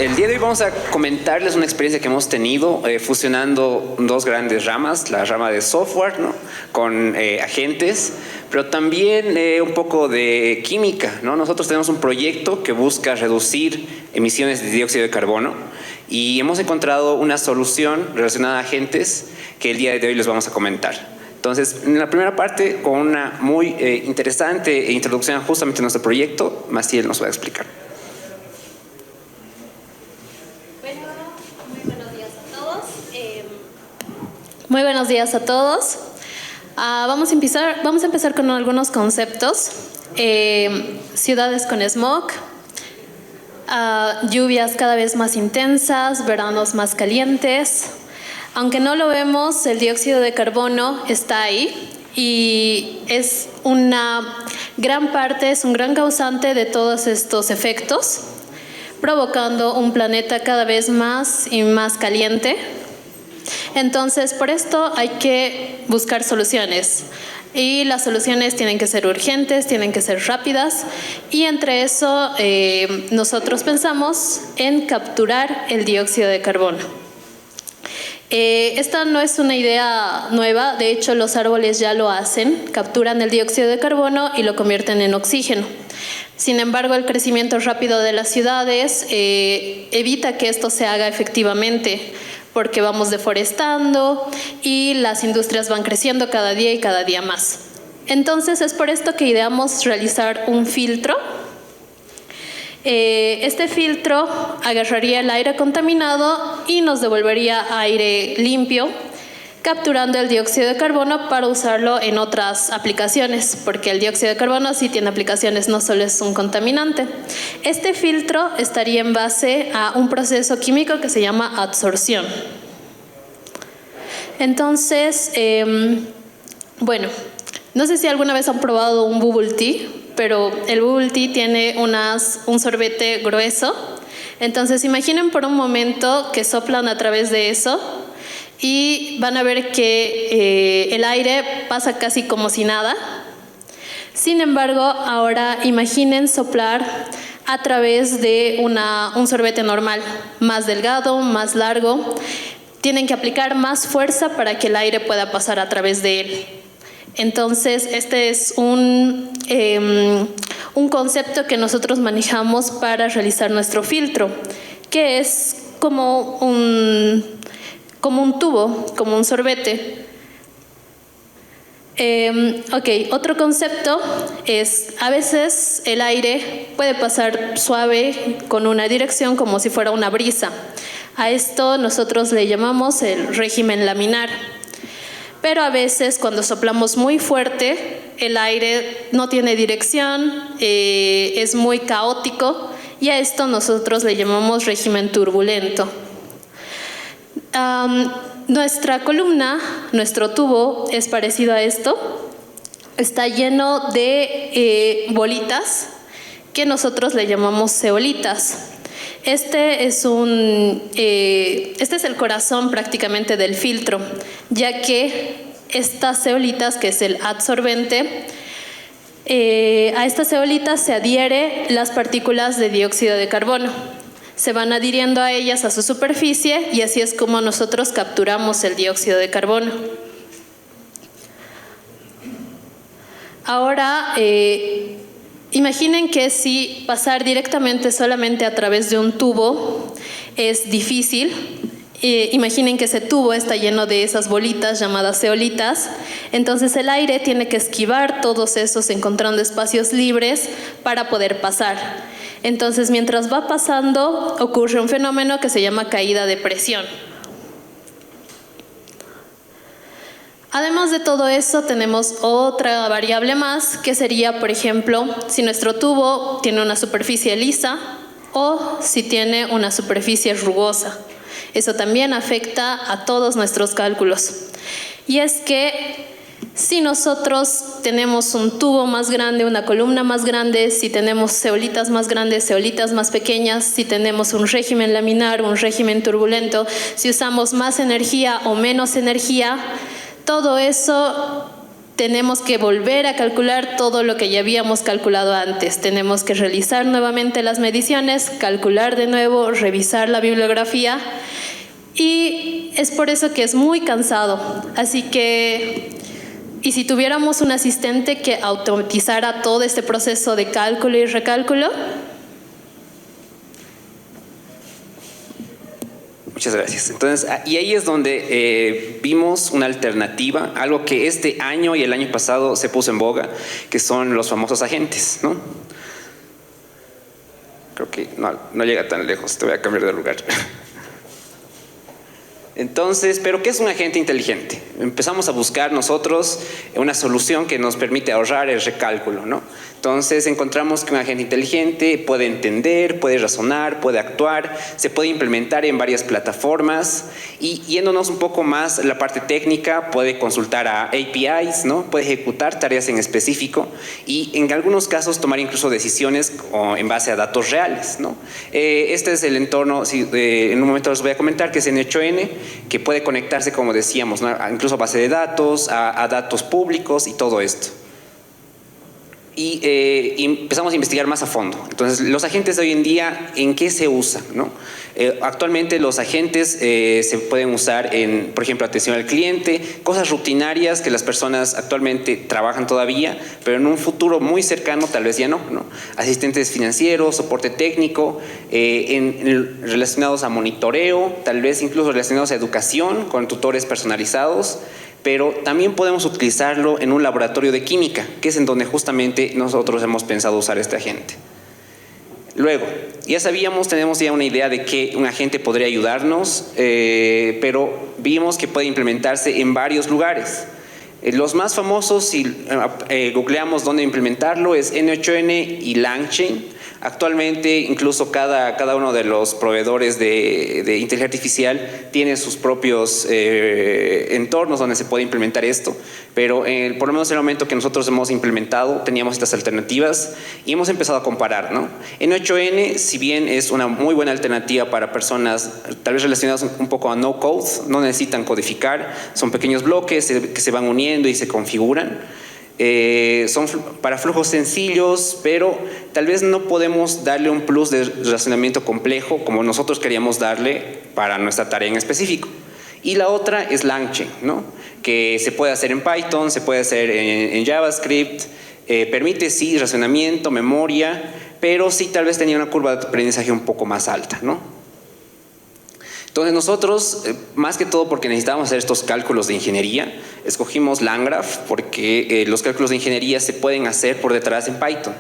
El día de hoy vamos a comentarles una experiencia que hemos tenido fusionando dos grandes ramas, la rama de software, ¿no?, con agentes, pero también un poco de química, ¿no? Nosotros tenemos un proyecto que busca reducir emisiones de dióxido de carbono y hemos encontrado una solución relacionada a agentes que el día de hoy les vamos a comentar. Entonces, en la primera parte, con una muy interesante introducción justamente a nuestro proyecto, Maciel nos va a explicar. Muy buenos días a todos. Vamos a empezar con algunos conceptos. Ciudades con smog, lluvias cada vez más intensas, veranos más calientes. Aunque no lo vemos, el dióxido de carbono está ahí y es una gran parte, es un gran causante de todos estos efectos, provocando un planeta cada vez más y más caliente. Entonces, por esto hay que buscar soluciones. Y las soluciones tienen que ser urgentes, tienen que ser rápidas. Y entre eso, nosotros pensamos en capturar el dióxido de carbono. Esta no es una idea nueva. De hecho, los árboles ya lo hacen. Capturan el dióxido de carbono y lo convierten en oxígeno. Sin embargo, el crecimiento rápido de las ciudades evita que esto se haga efectivamente, porque vamos deforestando y las industrias van creciendo cada día y cada día más. Entonces, es por esto que ideamos realizar un filtro. Este filtro agarraría el aire contaminado y nos devolvería aire limpio, capturando el dióxido de carbono para usarlo en otras aplicaciones, porque el dióxido de carbono sí tiene aplicaciones, no solo es un contaminante. Este filtro estaría en base a un proceso químico que se llama adsorción. Entonces, bueno, no sé si alguna vez han probado un bubble tea, pero el bubble tea tiene un sorbete grueso. Entonces, imaginen por un momento que soplan a través de eso y van a ver que el aire pasa casi como si nada. Sin embargo, ahora imaginen soplar a través de un sorbete normal, más delgado, más largo. Tienen que aplicar más fuerza para que el aire pueda pasar a través de él. Entonces, este es un concepto que nosotros manejamos para realizar nuestro filtro, que es como un tubo, como un sorbete. Otro concepto es, a veces el aire puede pasar suave con una dirección como si fuera una brisa. A esto nosotros le llamamos el régimen laminar. Pero a veces cuando soplamos muy fuerte, el aire no tiene dirección, es muy caótico, y a esto nosotros le llamamos régimen turbulento. Nuestra columna, nuestro tubo, es parecido a esto. Está lleno de bolitas que nosotros le llamamos zeolitas. Este es el corazón prácticamente del filtro, ya que estas zeolitas, que es el adsorbente, a estas zeolitas se adhieren las partículas de dióxido de carbono. Se van adhiriendo a ellas, a su superficie, y así es como nosotros capturamos el dióxido de carbono. Ahora, imaginen que si pasar directamente solamente a través de un tubo es difícil. Imaginen que ese tubo está lleno de esas bolitas llamadas zeolitas. Entonces el aire tiene que esquivar todos esos, encontrando espacios libres para poder pasar. Entonces, mientras va pasando, ocurre un fenómeno que se llama caída de presión. Además de todo eso, tenemos otra variable más, que sería, por ejemplo, si nuestro tubo tiene una superficie lisa o si tiene una superficie rugosa. Eso también afecta a todos nuestros cálculos. Y es que si nosotros tenemos un tubo más grande, una columna más grande, si tenemos zeolitas más grandes, zeolitas más pequeñas, si tenemos un régimen laminar, un régimen turbulento, si usamos más energía o menos energía, todo eso tenemos que volver a calcular todo lo que ya habíamos calculado antes. Tenemos que realizar nuevamente las mediciones, calcular de nuevo, revisar la bibliografía, y es por eso que es muy cansado. Así que, y si tuviéramos un asistente que automatizara todo este proceso de cálculo y recálculo. Muchas gracias. Entonces, y ahí es donde vimos una alternativa, algo que este año y el año pasado se puso en boga, que son los famosos agentes, ¿no? Creo que no llega tan lejos, te voy a cambiar de lugar. Entonces, ¿pero qué es un agente inteligente? Empezamos a buscar nosotros una solución que nos permite ahorrar el recálculo, ¿no? Entonces encontramos que un agente inteligente puede entender, puede razonar, puede actuar, se puede implementar en varias plataformas, y yéndonos un poco más a la parte técnica, puede consultar a APIs, ¿no? Puede ejecutar tareas en específico y en algunos casos tomar incluso decisiones en base a datos reales, ¿no? Este es el entorno, en un momento les voy a comentar, que es N8N, que puede conectarse, como decíamos, ¿no? Incluso a base de datos, a datos públicos y todo esto. Y empezamos a investigar más a fondo. Entonces, los agentes de hoy en día, ¿en qué se usan, no? Actualmente los agentes se pueden usar en, por ejemplo, atención al cliente, cosas rutinarias que las personas actualmente trabajan todavía, pero en un futuro muy cercano tal vez ya no, ¿no? Asistentes financieros, soporte técnico, relacionados a monitoreo, tal vez incluso relacionados a educación, con tutores personalizados. Pero también podemos utilizarlo en un laboratorio de química, que es en donde justamente nosotros hemos pensado usar este agente. Luego, ya sabíamos, tenemos ya una idea de que un agente podría ayudarnos, pero vimos que puede implementarse en varios lugares. Los más famosos, si googleamos dónde implementarlo, es N8N y LangChain. Actualmente, incluso cada uno de los proveedores de inteligencia artificial tiene sus propios entornos donde se puede implementar esto, pero por lo menos en el momento que nosotros hemos implementado, teníamos estas alternativas y hemos empezado a comparar, ¿no? N8N, si bien es una muy buena alternativa para personas tal vez relacionadas un poco a no code, no necesitan codificar, son pequeños bloques que se van uniendo y se configuran. Son para flujos sencillos, pero tal vez no podemos darle un plus de razonamiento complejo como nosotros queríamos darle para nuestra tarea en específico. Y la otra es LangChain, ¿no? Que se puede hacer en Python, se puede hacer en JavaScript, permite sí razonamiento, memoria, pero sí tal vez tenía una curva de aprendizaje un poco más alta, ¿no? Entonces nosotros, más que todo porque necesitábamos hacer estos cálculos de ingeniería, escogimos LangGraph porque los cálculos de ingeniería se pueden hacer por detrás en Python.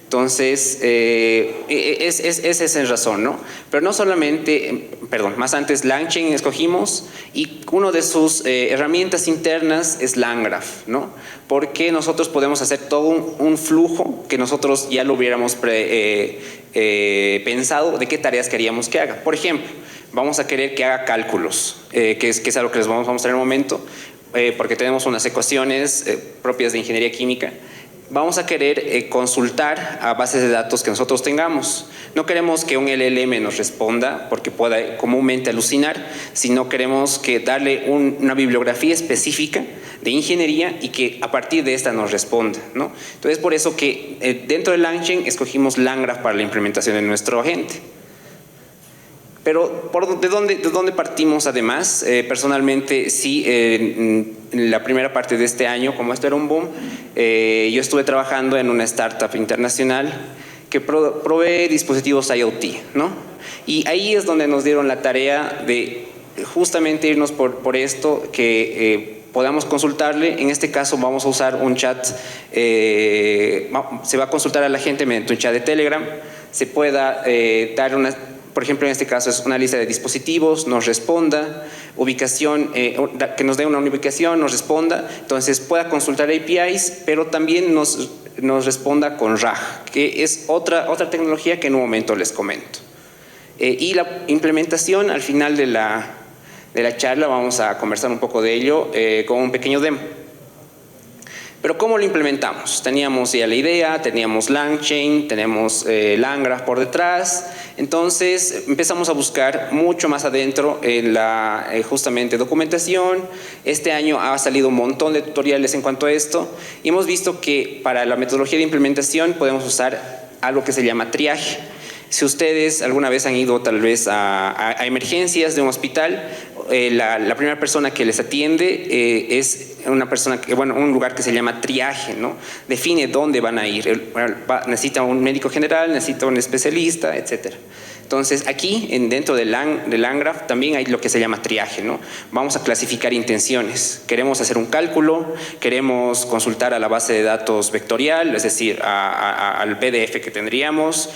Entonces, esa es la razón, ¿no? Pero no solamente, más antes LangChain escogimos y una de sus herramientas internas es LangGraph, ¿no? Porque nosotros podemos hacer todo un flujo que nosotros ya lo hubiéramos pensado de qué tareas queríamos que haga. Por ejemplo, vamos a querer que haga cálculos, que es algo que les vamos a mostrar en un momento, porque tenemos unas ecuaciones propias de ingeniería química. Vamos a querer consultar a bases de datos que nosotros tengamos. No queremos que un LLM nos responda porque pueda comúnmente alucinar, sino queremos que darle una bibliografía específica de ingeniería y que a partir de esta nos responda, ¿no? Entonces, por eso que dentro de LangChain escogimos LangGraph para la implementación de nuestro agente. Pero ¿de dónde partimos además? Personalmente sí, en la primera parte de este año, como esto era un boom, yo estuve trabajando en una startup internacional que provee dispositivos IoT, ¿no? Y ahí es donde nos dieron la tarea de justamente irnos por esto, que podamos consultarle. En este caso vamos a usar un chat, se va a consultar a la gente mediante un chat de Telegram, se pueda dar por ejemplo, en este caso es una lista de dispositivos, nos responda, ubicación, que nos dé una ubicación, nos responda, entonces pueda consultar APIs, pero también nos responda con RAG, que es otra tecnología que en un momento les comento. Y la implementación, al final de la charla vamos a conversar un poco de ello con un pequeño demo. Pero ¿cómo lo implementamos? Teníamos ya la idea, teníamos LangChain, tenemos LangGraph por detrás. Entonces empezamos a buscar mucho más adentro en la justamente documentación. Este año ha salido un montón de tutoriales en cuanto a esto y hemos visto que para la metodología de implementación podemos usar algo que se llama triaje. Si ustedes alguna vez han ido tal vez a emergencias de un hospital, la primera persona que les atiende es una persona que, bueno, un lugar que se llama triaje, ¿no? Define dónde van a ir. Necesita un médico general, necesita un especialista, etcétera. Entonces, aquí, dentro de LangGraph, también hay lo que se llama triaje, ¿no? Vamos a clasificar intenciones. Queremos hacer un cálculo, queremos consultar a la base de datos vectorial, es decir, al PDF que tendríamos.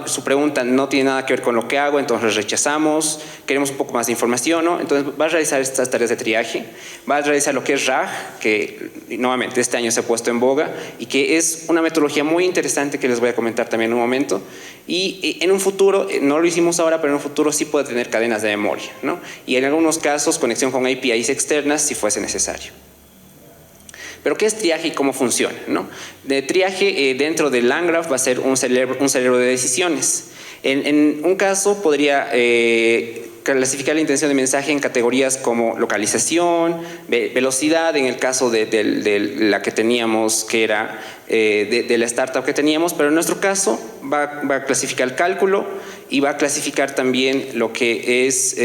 Su pregunta no tiene nada que ver con lo que hago, entonces rechazamos. Queremos un poco más de información, ¿no? Entonces, va a realizar estas tareas de triaje. Va a realizar lo que es RAG, que nuevamente este año se ha puesto en boga y que es una metodología muy interesante que les voy a comentar también en un momento. Y en un futuro, no lo hicimos ahora, pero en un futuro sí puede tener cadenas de memoria, ¿no? Y en algunos casos conexión con APIs externas si fuese necesario. Pero ¿qué es triaje y cómo funciona, no? De triaje dentro de LangGraph va a ser un cerebro de decisiones. En un caso podría clasificar la intención de mensaje en categorías como localización, velocidad, en el caso de la que teníamos, que era de la startup que teníamos, pero en nuestro caso va a clasificar el cálculo y va a clasificar también lo que es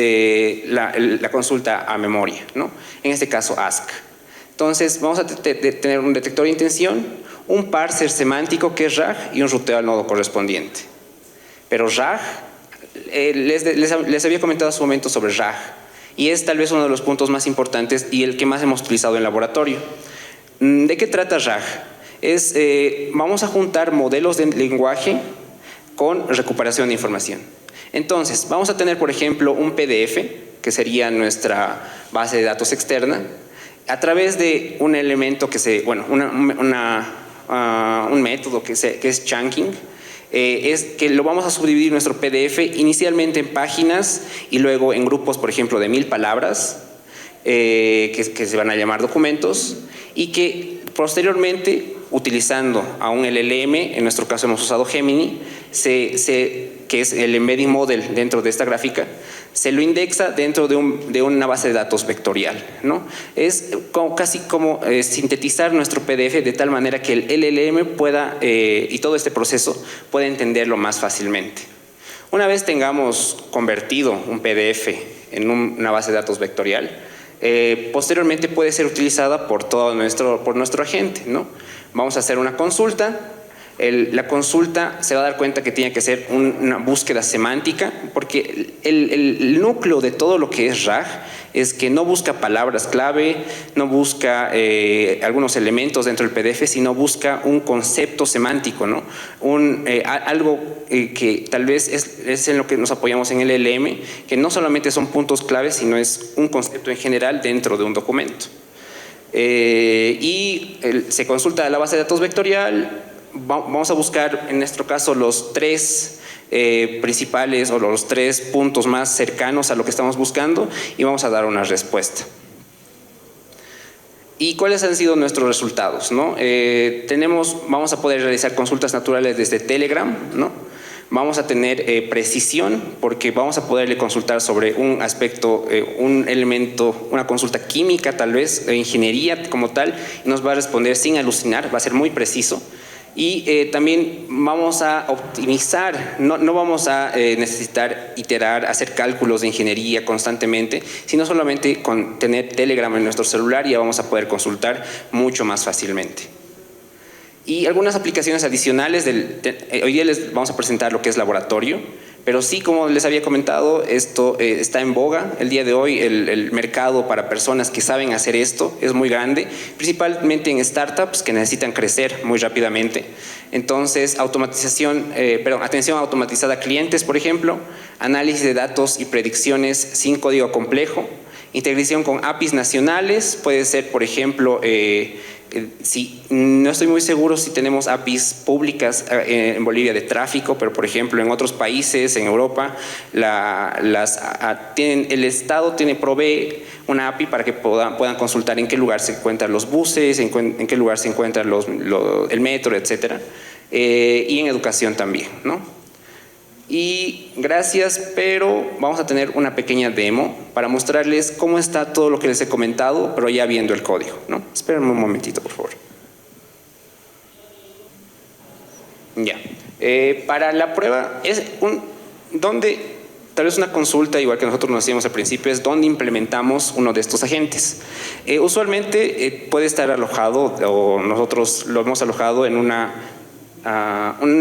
la consulta a memoria, ¿no? En este caso ASK. Entonces vamos a tener un detector de intención, un parser semántico que es RAG y un ruteo al nodo correspondiente. Pero RAG, les había comentado hace un momento sobre RAG y es tal vez uno de los puntos más importantes y el que más hemos utilizado en laboratorio. ¿De qué trata RAG? Vamos a juntar modelos de lenguaje con recuperación de información. Entonces, vamos a tener, por ejemplo, un PDF, que sería nuestra base de datos externa, a través de un elemento un método que es chunking, es que lo vamos a subdividir nuestro PDF inicialmente en páginas y luego en grupos, por ejemplo, de 1000 palabras, que se van a llamar documentos, y que posteriormente, utilizando a un LLM, en nuestro caso hemos usado Gemini, que es el embedding model dentro de esta gráfica, se lo indexa dentro de una base de datos vectorial, ¿no? Es casi como sintetizar nuestro PDF de tal manera que el LLM pueda, y todo este proceso, pueda entenderlo más fácilmente. Una vez tengamos convertido un PDF en una base de datos vectorial, posteriormente puede ser utilizada por nuestro agente, ¿no? Vamos a hacer una consulta. La consulta se va a dar cuenta que tiene que ser una búsqueda semántica, porque el núcleo de todo lo que es RAG es que no busca palabras clave, no busca algunos elementos dentro del PDF, sino busca un concepto semántico, ¿no? Algo que tal vez es en lo que nos apoyamos en el LLM, que no solamente son puntos claves, sino es un concepto en general dentro de un documento. Se consulta la base de datos vectorial. Vamos a buscar en nuestro caso los 3 principales o los 3 puntos más cercanos a lo que estamos buscando y vamos a dar una respuesta. ¿Y cuáles han sido nuestros resultados, ¿no? Vamos a poder realizar consultas naturales desde Telegram, ¿no? Vamos a tener precisión porque vamos a poderle consultar sobre un aspecto, un elemento, una consulta química tal vez, de ingeniería como tal, y nos va a responder sin alucinar, va a ser muy preciso. Y también vamos a optimizar, no vamos a necesitar iterar, hacer cálculos de ingeniería constantemente, sino solamente con tener Telegram en nuestro celular ya vamos a poder consultar mucho más fácilmente. Y algunas aplicaciones adicionales, hoy día les vamos a presentar lo que es laboratorio, pero sí, como les había comentado, esto está en boga. El día de hoy el mercado para personas que saben hacer esto es muy grande, principalmente en startups que necesitan crecer muy rápidamente. Entonces, atención automatizada a clientes, por ejemplo, análisis de datos y predicciones sin código complejo, integración con APIs nacionales, puede ser, por ejemplo, Sí, no estoy muy seguro si tenemos APIs públicas en Bolivia de tráfico, pero por ejemplo en otros países, en Europa, el Estado provee una API para que puedan consultar en qué lugar se encuentran los buses, en qué lugar se encuentra el metro, etcétera, y en educación también, ¿no? Y gracias, pero vamos a tener una pequeña demo para mostrarles cómo está todo lo que les he comentado, pero ya viendo el código, ¿no? Espérenme un momentito, por favor. Ya. Para la prueba, tal vez una consulta, igual que nosotros nos hacíamos al principio, es dónde implementamos uno de estos agentes. Usualmente puede estar alojado, o nosotros lo hemos alojado en una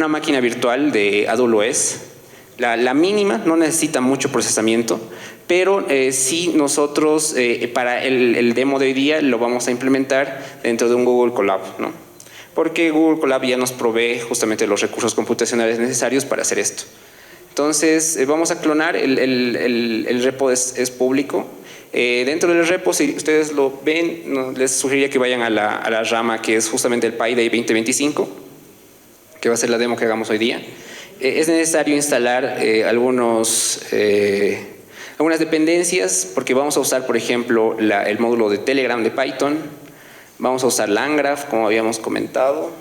máquina virtual de AWS. La mínima no necesita mucho procesamiento, pero sí nosotros para el demo de hoy día lo vamos a implementar dentro de un Google Colab, ¿no? Porque Google Colab ya nos provee justamente los recursos computacionales necesarios para hacer esto. Entonces vamos a clonar, el repo es público. Dentro del repo, si ustedes lo ven, les sugeriría que vayan a la rama que es justamente el PyDay 2025, que va a ser la demo que hagamos hoy día. Es necesario instalar algunas dependencias, porque vamos a usar, por ejemplo, el módulo de Telegram de Python. Vamos a usar LangGraph, como habíamos comentado.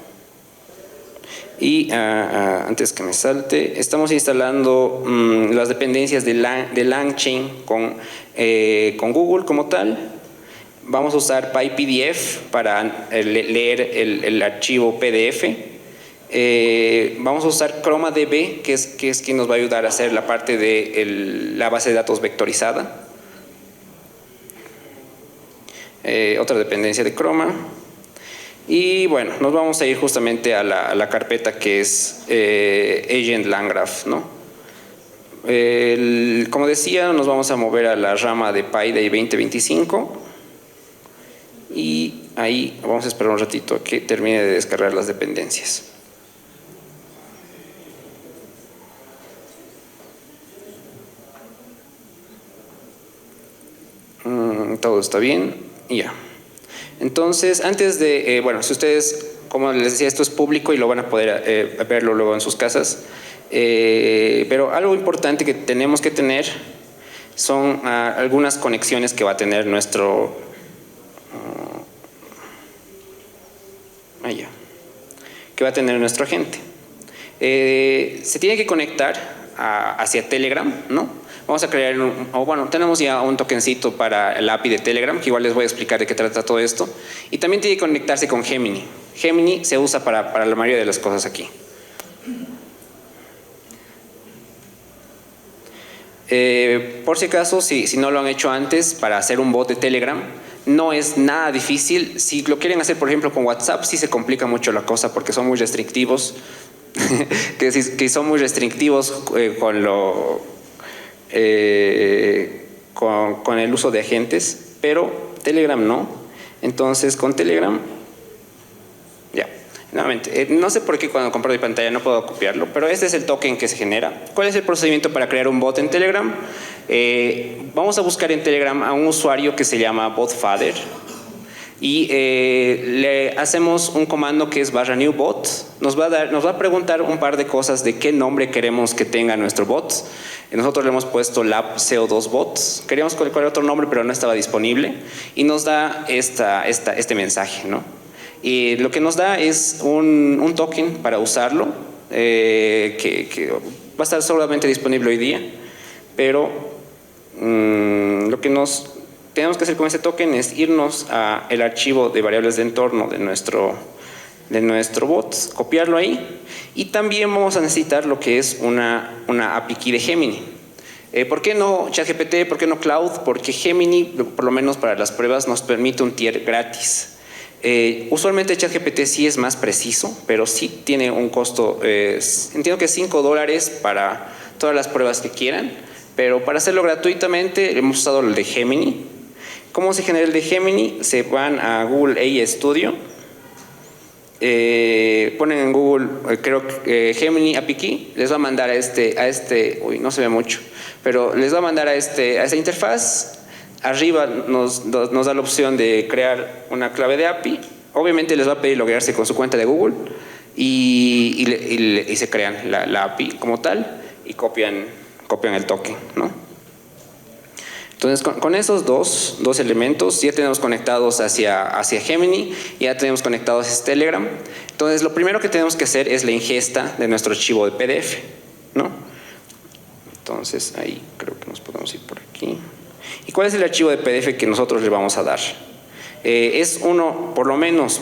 Y antes que me salte, estamos instalando las dependencias de LangChain con Google como tal. Vamos a usar PyPDF para leer el archivo PDF. Vamos a usar ChromaDB, que es quien nos va a ayudar a hacer la parte de la base de datos vectorizada. Otra dependencia de Chroma. Y bueno, nos vamos a ir justamente a la carpeta que es Agent LangGraph, ¿no? Como decía, nos vamos a mover a la rama de PyDay 2025. Y ahí vamos a esperar un ratito a que termine de descargar las dependencias. Todo está bien y ya. Entonces, antes de, bueno, si ustedes, como les decía, esto es público y lo van a poder verlo luego en sus casas, pero algo importante que tenemos que tener son algunas conexiones que va a tener nuestro agente. Se tiene que conectar hacia Telegram, ¿no? Vamos a crear tenemos ya un tokencito para el API de Telegram, que igual les voy a explicar de qué trata todo esto. Y también tiene que conectarse con Gemini. Gemini se usa para la mayoría de las cosas aquí. Por si acaso, si no lo han hecho antes, para hacer un bot de Telegram, no es nada difícil. Si lo quieren hacer, por ejemplo, con WhatsApp, sí se complica mucho la cosa porque son muy restrictivos. que son muy restrictivos con el uso de agentes, pero Telegram no. Entonces con Telegram ya, nuevamente, no sé por qué cuando comparto mi pantalla no puedo copiarlo, pero este es el token que se genera. ¿Cuál es el procedimiento para crear un bot en Telegram? Vamos a buscar en Telegram a un usuario que se llama botfather y le hacemos un comando que es /new_bot. Nos va a preguntar un par de cosas de qué nombre queremos que tenga nuestro bot. Nosotros le hemos puesto lab CO2bot. Queríamos colocar otro nombre, pero no estaba disponible. Y nos da este mensaje, ¿no? Y lo que nos da es un token para usarlo, que va a estar solamente disponible hoy día. Pero lo que tenemos que hacer con este token es irnos al archivo de variables de entorno de nuestro bot, copiarlo ahí, y también vamos a necesitar lo que es una API key de Gemini. ¿Por qué no ChatGPT? ¿Por qué no Cloud? Porque Gemini, por lo menos para las pruebas, nos permite un tier gratis. Usualmente ChatGPT sí es más preciso, pero sí tiene un costo, entiendo que es $5 para todas las pruebas que quieran, pero para hacerlo gratuitamente hemos usado el de Gemini. ¿Cómo se genera el de Gemini? Se van a Google AI Studio, ponen en Google, creo que Gemini API Key, les va a mandar uy, no se ve mucho, pero les va a mandar a esta interfaz. Arriba nos da la opción de crear una clave de API Obviamente les va a pedir loguearse con su cuenta de Google y se crean la API como tal y copian el token, ¿no? Entonces, con esos dos elementos ya tenemos conectados hacia Gemini, ya tenemos conectados a Telegram. Entonces, lo primero que tenemos que hacer es la ingesta de nuestro archivo de PDF, ¿no? Entonces, ahí creo que nos podemos ir por aquí. ¿Y cuál es el archivo de PDF que nosotros le vamos a dar? Es uno, por lo menos,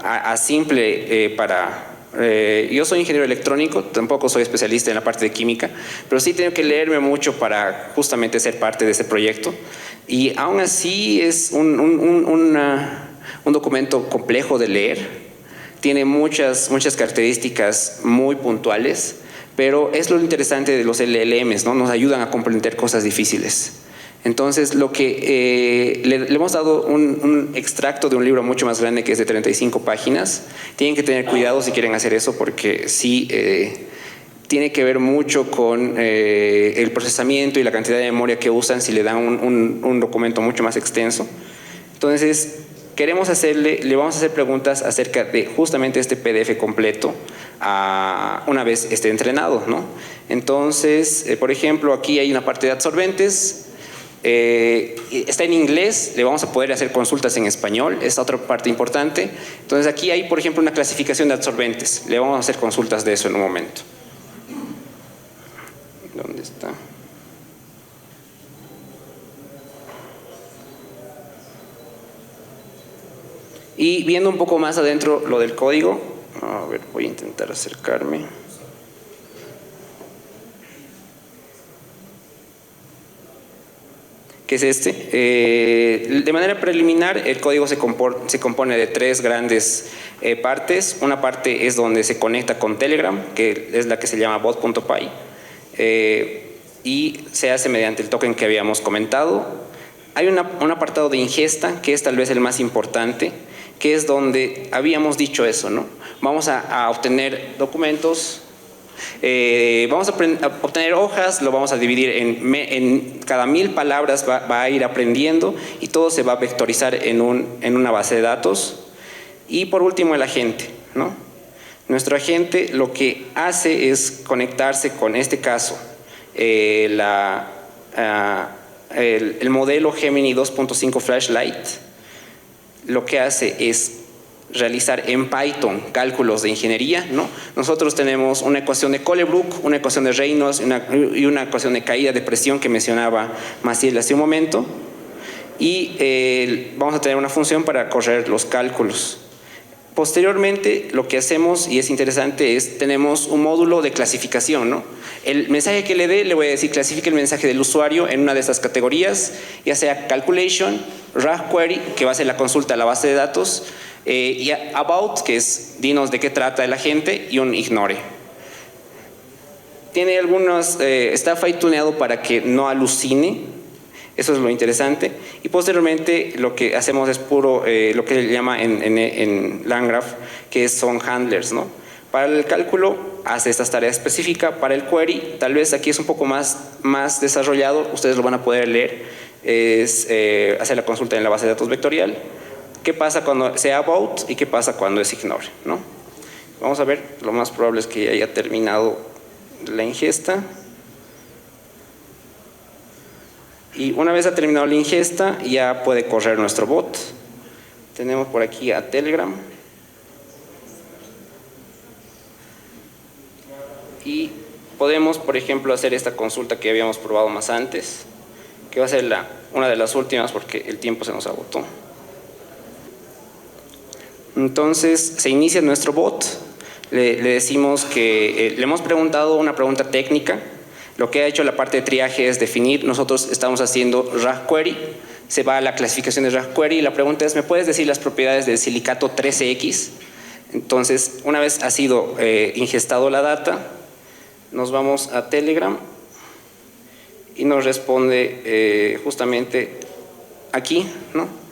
a simple para... yo soy ingeniero electrónico, tampoco soy especialista en la parte de química, pero sí tengo que leerme mucho para justamente ser parte de este proyecto. Y aún así es un documento complejo de leer, tiene muchas características muy puntuales, pero es lo interesante de los LLMs, ¿no? Nos ayudan a comprender cosas difíciles. Entonces, lo que le hemos dado un extracto de un libro mucho más grande que es de 35 páginas. Tienen que tener cuidado si quieren hacer eso porque sí tiene que ver mucho con el procesamiento y la cantidad de memoria que usan si le dan un documento mucho más extenso. Entonces, le vamos a hacer preguntas acerca de justamente este PDF completo una vez esté entrenado, ¿no? Entonces, por ejemplo, aquí hay una parte de absorbentes. Está en inglés, le vamos a poder hacer consultas en español, esta otra parte importante. Entonces aquí hay, por ejemplo, una clasificación de absorbentes, le vamos a hacer consultas de eso en un momento. ¿Dónde está? Y viendo un poco más adentro lo del código, a ver, voy a intentar acercarme. Que es este. De manera preliminar, el código se compone de tres grandes partes. Una parte es donde se conecta con Telegram, que es la que se llama bot.py, y se hace mediante el token que habíamos comentado. Hay un apartado de ingesta, que es tal vez el más importante, que es donde habíamos dicho eso, ¿no? Vamos a obtener documentos. Vamos a obtener hojas, lo vamos a dividir en cada 1000 palabras va a ir aprendiendo y todo se va a vectorizar en una base de datos. Y por último el agente, ¿no? Nuestro agente lo que hace es conectarse con este caso el modelo Gemini 2.5 Flashlight. Lo que hace es realizar en Python cálculos de ingeniería, ¿no? Nosotros tenemos una ecuación de Colebrook, una ecuación de Reynolds y una ecuación de caída de presión que mencionaba Maciel hace un momento, y vamos a tener una función para correr los cálculos. Posteriormente, lo que hacemos, y es interesante, tenemos un módulo de clasificación, ¿no? El mensaje que le dé, le voy a decir, clasifique el mensaje del usuario en una de estas categorías, ya sea calculation, RAG query, que va a ser la consulta a la base de datos, y about, que es dinos de qué trata el agente, y un ignore. Tiene algunos, está fine-tuneado para que no alucine, eso es lo interesante. Y posteriormente lo que hacemos es puro, lo que se llama en LangGraph, que son handlers, ¿no? Para el cálculo hace esta tarea específica, para el query, tal vez aquí es un poco más desarrollado, ustedes lo van a poder leer, es hacer la consulta en la base de datos vectorial. ¿Qué pasa cuando sea about y qué pasa cuando es ignore, ¿no? Vamos a ver, lo más probable es que ya haya terminado la ingesta. Y una vez ha terminado la ingesta, ya puede correr nuestro bot. Tenemos por aquí a Telegram. Y podemos, por ejemplo, hacer esta consulta que habíamos probado más antes, que va a ser una de las últimas porque el tiempo se nos agotó. Entonces se inicia nuestro bot, le decimos que le hemos preguntado una pregunta técnica. Lo que ha hecho la parte de triaje es definir, nosotros estamos haciendo RAG query, se va a la clasificación de RAG query y la pregunta es, ¿me puedes decir las propiedades del silicato 13X? Entonces, una vez ha sido ingestado la data, nos vamos a Telegram y nos responde justamente aquí, ¿no?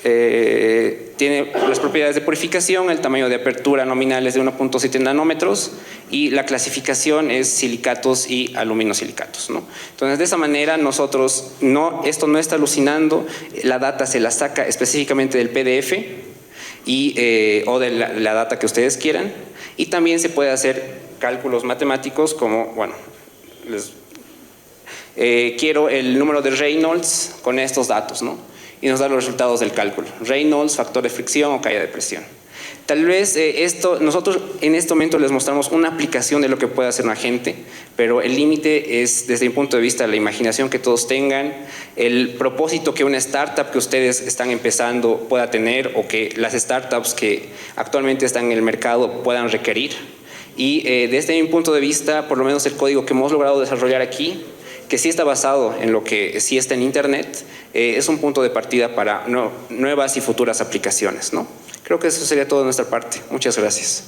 Tiene las propiedades de purificación, el tamaño de apertura nominal es de 1.7 nanómetros y la clasificación es silicatos y aluminosilicatos, ¿no? Entonces, de esa manera nosotros, esto no está alucinando, la data se la saca específicamente del PDF o de la data que ustedes quieran. Y también se puede hacer cálculos matemáticos como, bueno, quiero el número de Reynolds con estos datos, ¿no? Y nos da los resultados del cálculo. Reynolds, factor de fricción o caída de presión. Tal vez nosotros en este momento les mostramos una aplicación de lo que puede hacer un agente, pero el límite es, desde mi punto de vista, la imaginación que todos tengan, el propósito que una startup que ustedes están empezando pueda tener o que las startups que actualmente están en el mercado puedan requerir. Y desde mi punto de vista, por lo menos el código que hemos logrado desarrollar aquí, que sí está basado en lo que sí está en Internet, es un punto de partida para nuevas y futuras aplicaciones, ¿no? Creo que eso sería todo de nuestra parte. Muchas gracias.